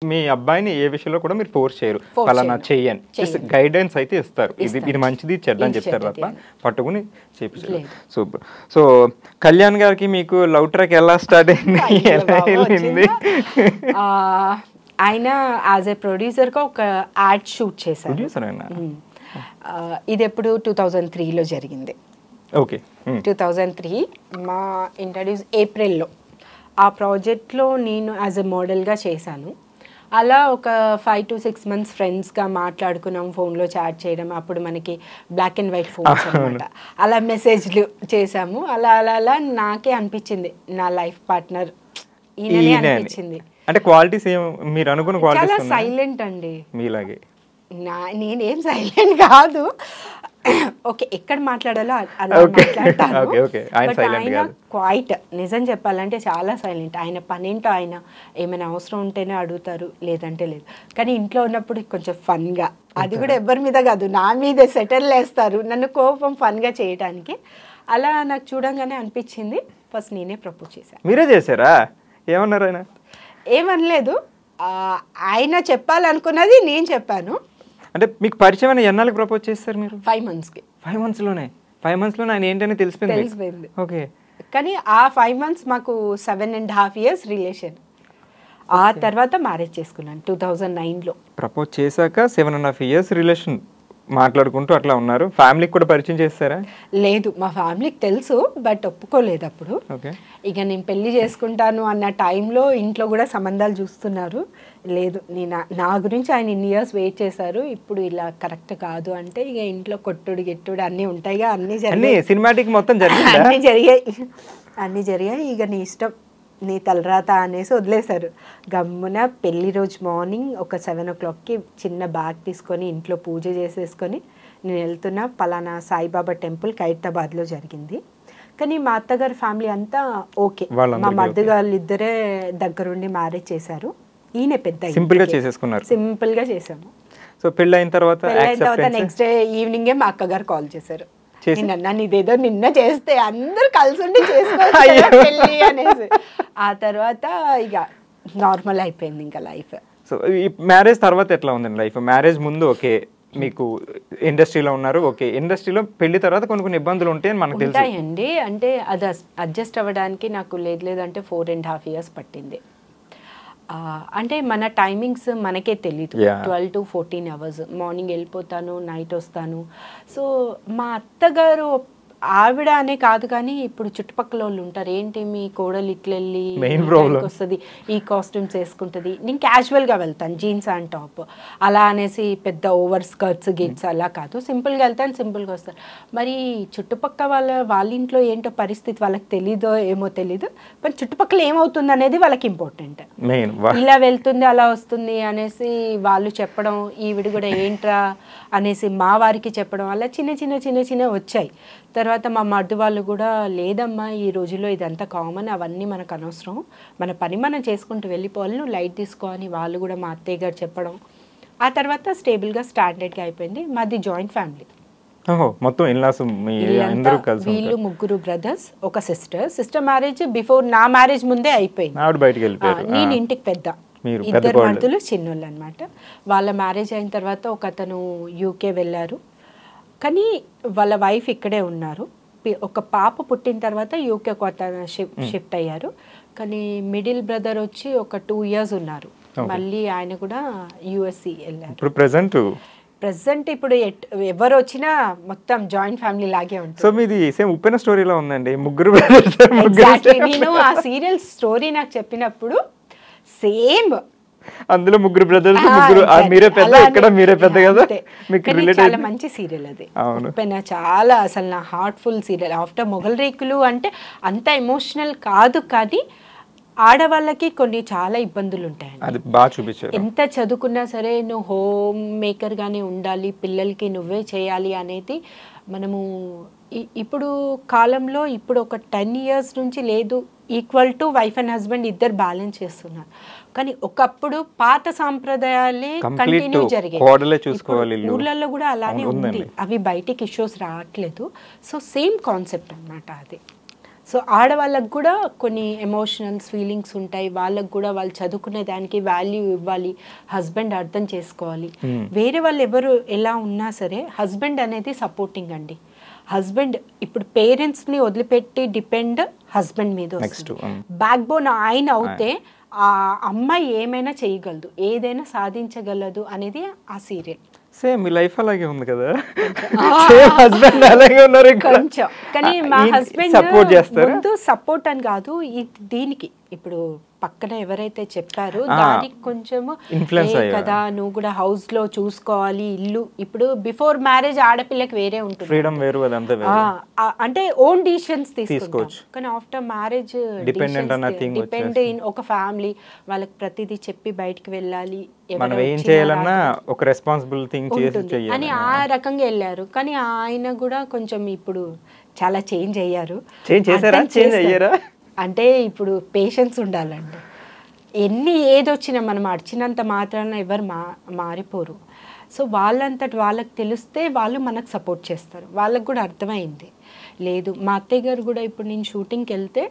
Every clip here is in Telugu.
మీ అబ్బాయిని ఏ విషయంలో కూడా మీరు ఫోర్స్ చేయరు, పలానా చెయ్యని, జస్ట్ గైడెన్స్ అయితే ఇస్తారు. ఇది మంచిది చెడ్డ అని చెప్తారు, అట్లా పట్టుకుని చేపించారు. సూపర్. సో కళ్యాణ్ గారికి మీకు లవ్ ట్రాక్ ఎలా స్టార్ట్ అయింది, ఎలా వెళ్ళింది? ఆయన యాజ్ ఏ ప్రొడ్యూసర్గా ఒక యాడ్ షూట్ చేశారు. ఇది ఎప్పుడు 2003లో జరిగింది. ఓకే, 2003 మా ఇంట్రడ్యూస్ ఏప్రిల్లో. ఆ ప్రాజెక్ట్లో నేను యాజ్ ఎ మోడల్గా చేశాను. అలా ఒక 5 to 6 months ఫ్రెండ్స్గా మాట్లాడుకున్నాం, ఫోన్లో చాట్ చేయడం. అప్పుడు మనకి బ్లాక్ అండ్ వైట్ ఫోన్స్ అనమాట. అలా మెసేజ్లు చేసాము. అలా అలా అలా నాకే అనిపించింది నా లైఫ్ పార్ట్నర్ ఈయననే అనిపించింది. అంటే క్వాలిటీస్ మీరు అనుకున్న క్వాలిటీస్? చాలా సైలెంట్ అండి మీలాగే. నేనేం సైలెంట్ కాదు, ఓకే ఎక్కడ మాట్లాడాలో అలా మాట్లాడతాను. ఆయన క్వైట్, నిజం చెప్పాలంటే చాలా సైలెంట్. ఆయన పనేంటో ఆయన ఏమైనా అవసరం ఉంటేనే అడుగుతారు, లేదంటే లేదు. కానీ ఇంట్లో ఉన్నప్పుడు కొంచెం ఫన్గా, అది కూడా ఎవరి మీద కాదు నా మీదే సెటిల్ వేస్తారు నన్ను కోపం ఫన్గా చేయడానికి. అలా నాకు చూడంగానే అనిపించింది. ఫస్ట్ నేనే ప్రపోజ్ చేశాను. మీరే చేశారా? ఏమన్నారు ఆయన? ఏమనలేదు, ఆయన చెప్పాలనుకున్నది నేను చెప్పాను. అంటే మీకు పరిచయం ఎన్నాళ్ళకి ప్రపోజ్ చేస్తారు మీరు? 5 monthsకి. 5 monthsలోనే? 5 monthsలోనే ఆయన ఏంటని తెలిసిపోయింది. ఓకే. కానీ ఆ 5 months మాకు 7.5 years రిలేషన్. ఆ తర్వాత మ్యారేజ్ చేసుకున్నాను 2009లో. ప్రపోజ్ చేశాక 7.5 years రిలేషన్ మాట్లాడుకుంటూ అట్లా ఉన్నారు. ఫ్యామిలీకి కూడా పరిచయం చేస్తారా? లేదు, మా ఫ్యామిలీకి తెలుసు, బట్ ఒప్పుకోలేదు అప్పుడు. ఇక నేను పెళ్లి చేసుకుంటాను అన్న టైంలో ఇంట్లో కూడా సంబంధాలు చూస్తున్నారు. లేదు, నా గురించి ఆయన ఇన్ని ఇయర్స్ వెయిట్ చేశారు, ఇప్పుడు ఇలా కరెక్ట్ కాదు అంటే ఇక ఇంట్లో కొట్టుడు గిట్టుడు అన్నీ ఉంటాయిగా. అన్నీ సినిమాటిక్ మొత్తం అన్నీ జరిగాయి. ఇక నీ ఇష్టం, నీ తలరాత అనేసి వదిలేశారు. గమ్మున పెళ్లి రోజు మార్నింగ్ ఒక 7 o'clockకి చిన్న బ్యాగ్ తీసుకొని ఇంట్లో పూజ చేసేసుకొని నేను వెళ్తున్నా పలానా సాయిబాబా టెంపుల్ ఖైరతాబాద్లో జరిగింది. కానీ మా అత్తగారి ఫ్యామిలీ అంతా ఓకే, మా మద్దగాళ్ళు ఇద్దరే దగ్గరుండి మ్యారేజ్ చేశారు. ఈయన పెద్ద సింపుల్గా చేసాము. సో పెళ్ళైన తర్వాత నెక్స్ట్ డే ఈవినింగే మా అక్కగారు కాల్ చేశారు. నన్ను ఇదేదో నిన్న చేస్తే అందరు కలిసి ఉండి చేసుకోవచ్చు పెళ్ళి అనేసి. ఆ తర్వాత ఇక నార్మల్ అయిపోయింది ఇంకా లైఫ్. సో ఈ మ్యారేజ్ తర్వాత ఎట్లా ఉందండి లైఫ్? మ్యారేజ్ ముందు ఓకే, మీకు ఇండస్ట్రీలో ఉన్నారు, ఓకే. ఇండస్ట్రీలో పెళ్లి తర్వాత కొన్ని ఇబ్బందులు ఉంటాయని మనకు తెలుస్తాయండి. అంటే అది అడ్జస్ట్ అవ్వడానికి నాకు లేదంటే 4.5 years పట్టింది. అంటే మన టైమింగ్స్ మనకే తెలీదు. 12 to 14 hours, మార్నింగ్ వెళ్ళిపోతాను, నైట్ వస్తాను. సో మా అత్తగారు ఆవిడ అనే కాదు కానీ ఇప్పుడు చుట్టుపక్కల వాళ్ళు ఉంటారు, ఏంటి మీ కోడలు ఇట్లా వెళ్ళి వస్తుంది, ఈ కాస్ట్యూమ్స్ వేసుకుంటుంది. నేను క్యాజువల్గా వెళ్తాను, జీన్స్ అండ్ టాప్ అలా అనేసి పెద్ద ఓవర్ స్కర్ట్స్ గిట్స్ అలా కాదు, సింపుల్గా వెళ్తాను, సింపుల్గా వస్తాను. మరి చుట్టుపక్కల వాళ్ళ ఇంట్లో ఏంటో పరిస్థితి వాళ్ళకి తెలీదో ఏమో తెలీదు, మరి చుట్టుపక్కల ఏమవుతుంది అనేది వాళ్ళకి ఇంపార్టెంట్. ఇలా వెళ్తుంది అలా వస్తుంది అనేసి వాళ్ళు చెప్పడం, ఈవిడ కూడా ఏంట్రా అనేసి మా వారికి చెప్పడం, అలా చిన్న వచ్చాయి. తర్వాత మా మర్ది వాళ్ళు కూడా లేదమ్మా ఈ రోజుల్లో ఇదంతా కామన్, అవన్నీ మనకు అనవసరం, మన పని మనం చేసుకుంటూ వెళ్ళిపోవాలి, నువ్వు లైట్ తీసుకో అని వాళ్ళు కూడా మా అత్తయ్య గారు చెప్పడం. ఆ తర్వాత స్టేబుల్గా స్టాండర్డ్గా అయిపోయింది. మాది జాయింట్ ఫ్యామిలీ, వీళ్ళు 3 brothers, ఒక సిస్టర్ మ్యారేజ్ బిఫోర్ నా మ్యారేజ్ ముందే అయిపోయింది. నేను ఇంటికి పెద్ద, 2 మర్దులు చిన్నోళ్ళు అనమాట. వాళ్ళ మ్యారేజ్ అయిన తర్వాత ఒక అతను యూకే వెళ్ళారు, కానీ వాళ్ళ వైఫ్ ఇక్కడే ఉన్నారు. ఒక పాప పుట్టిన తర్వాత యూకే కొత్త షిఫ్ట్ అయ్యారు. కానీ మిడిల్ బ్రదర్ వచ్చి ఒక 2 years ఉన్నారు, మళ్ళీ ఆయన కూడా యుఎస్సి వెళ్ళారు. ప్రెసెంట్ ఇప్పుడు ఎవరు వచ్చినా మొత్తం జాయింట్ ఫ్యామిలీ లాగే ఉంటుంది. సో మీది సేమ్ ఉప్పెన స్టోరీలో ఉందండి, 3 brothers. నేను ఆ సీరియల్ స్టోరీ నాకు చెప్పినప్పుడు సేమ్ అందులో 3 brothers, మీరే పెద్ద, ఇక్కడ మీరే పెద్ద కదా. చాలా మంచి సీరియల్ అది ఉప్పెన, చాలా అసలు నా హార్ట్ఫుల్ సీరియల్. ఆఫ్టర్ మొగల్ రేకులు అంటే అంత ఎమోషనల్ కాదు, కానీ ఆడవాళ్ళకి కొన్ని చాలా ఇబ్బందులు ఉంటాయండి. ఎంత చదువుకున్నా సరే నువ్వు హోమ్ మేకర్ గానే ఉండాలి, పిల్లలకి నువ్వే చేయాలి అనేది మనము ఇప్పుడు కాలంలో ఇప్పుడు ఒక 10 years నుంచి లేదు, equal to wife and husband ఇద్దరు బ్యాలెన్స్ చేస్తున్నారు. కానీ ఒకప్పుడు పాత సాంప్రదాయాలే కంటిన్యూ జరిగాయి, ఊర్లలో కూడా అలానే ఉంది, అవి బయటికి ఇష్యూస్ రావట్లేదు. సో సేమ్ కాన్సెప్ట్ అన్నమాట అది. సో ఆడవాళ్ళకు కూడా కొన్ని ఎమోషనల్స్ ఫీలింగ్స్ ఉంటాయి, వాళ్ళకు కూడా వాళ్ళు చదువుకునే దానికి వాల్యూ ఇవ్వాలి, హస్బెండ్ అర్థం చేసుకోవాలి. వేరే వాళ్ళు ఎవరు ఎలా ఉన్నా సరే హస్బెండ్ అనేది సపోర్టింగ్ అండి. హస్బెండ్ ఇప్పుడు పేరెంట్స్ని వదిలిపెట్టి డిపెండ్ హస్బెండ్ మీద వస్తుంది. బ్యాక్ బోన్ ఆయన అవుతే ఆ అమ్మాయి ఏమైనా చేయగలదు, ఏదైనా సాధించగలదు అనేది ఆ సీరియల్. సేమ్ మీ లైఫ్ అలాగే ఉంది కదా, హస్బెండ్ అలాగే ఉన్నారు కొంచెం. కానీ మా హస్బెండ్ సపోర్ట్ చేస్తారు. ముందు సపోర్ట్ అని కాదు, దీనికి ఇప్పుడు పక్కన ఎవరైతే చెప్పారో దానికి కొంచెము కదా నువ్వు కూడా హౌస్ లో చూసుకోవాలి, ఇల్లు. ఇప్పుడు బిఫోర్ మ్యారేజ్ ఆడపిల్లకి వేరే ఉంటుంది, ఫ్రీడమ్ వేరు, అంటే ఓన్ డిసిషన్స్ తీసుకోవచ్చు. కానీ ఆఫ్టర్ మ్యారేజ్ డిపెండ్ ఇన్ ఒక ఫ్యామిలీ, వాళ్ళకి ప్రతిదీ చెప్పి బయటికి వెళ్ళాలి, మనం ఏం చేయాలన్నా ఒక రెస్పాన్సిబుల్ థింగ్ అని ఆ రకంగా వెళ్ళారు. కానీ ఆయన కూడా కొంచెం ఇప్పుడు చాలా చేంజ్ అయ్యారు. అంటే ఇప్పుడు పేషెన్స్ ఉండాలండి. ఎన్ని ఏదొచ్చినా మనం అడిచినంత మాత్రాన ఎవరు మారిపోరు. సో వాళ్ళంతటి వాళ్ళకి తెలిస్తే వాళ్ళు మనకు సపోర్ట్ చేస్తారు. వాళ్ళకు కూడా అర్థమైంది. లేదు మా అత్తయ్య గారు కూడా ఇప్పుడు నేను షూటింగ్కి వెళ్తే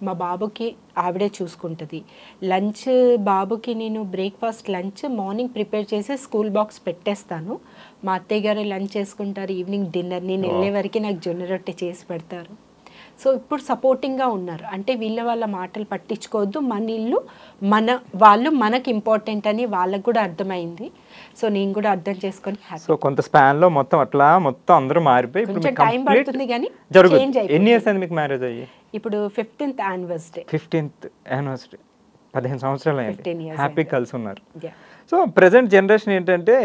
మా బాబుకి ఆవిడే చూసుకుంటుంది. లంచ్ బాబుకి నేను బ్రేక్ఫాస్ట్ లంచ్ మార్నింగ్ ప్రిపేర్ చేసి స్కూల్ బాక్స్ పెట్టేస్తాను. మా అత్తయ్య గారు లంచ్ చేసుకుంటారు, ఈవినింగ్ డిన్నర్ నేను వెళ్ళే వరకు నాకు జొన్న రొట్టె చేసి పెడతారు. సో ఇప్పుడు సపోర్టింగ్గా ఉన్నారు. అంటే వాళ్ళ మాటలు పట్టించుకోవద్దు, మన ఇల్లు వాళ్ళు మనకి ఇంపార్టెంట్ అని వాళ్ళకు కూడా అర్థమైంది. సో నేను కూడా అర్థం చేసుకొని సో కొంత స్పాన్ లో మొత్తం అందరూ మారిపోయి కొంచెం టైం పడుతుంది కానీ చేంజ్ అయిపోయింది. ఎన్ని ఇయర్స్ అయింది మీకు మ్యారేజ్ అయ్యి? ఇప్పుడు 15th యానివర్సరీ. 15 సంవత్సరాలు అయింది. హ్యాపీ కలిసి ఉన్నారు. Yeah. సో ప్రెసెంట్ జనరేషన్ ఏంటంటే